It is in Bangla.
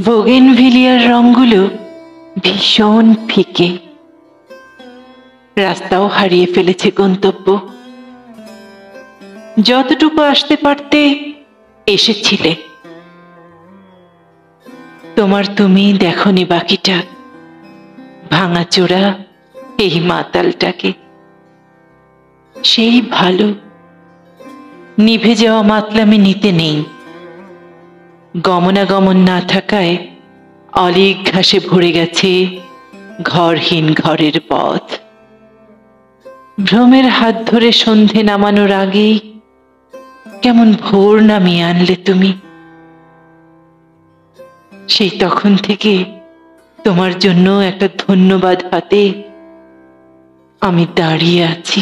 বোগেনভিলিয়ার রঙগুলো ভীষণ ফিকে, রাস্তাও হারিয়ে ফেলেছে গন্তব্য। যতটুকু আসতে পারতে এসেছিলে, তোমার তুমি দেখনি বাকিটা, ভাঙাচোরা এই মাতালটাকে। সেই ভালো, নিভে যাওয়া মাতলামি নিতে নেই। গমনাগমন না থাকায় অলিক ঘাসে ভরে গেছে ঘরহীন ঘরের পথ। ভ্রমের হাত ধরে সন্ধে নামানোর আগেই কেমন ভোর নামিয়ে আনলে তুমি। সেই তখন থেকে তোমার জন্য একটা ধন্যবাদ হাতে আমি দাঁড়িয়ে আছি।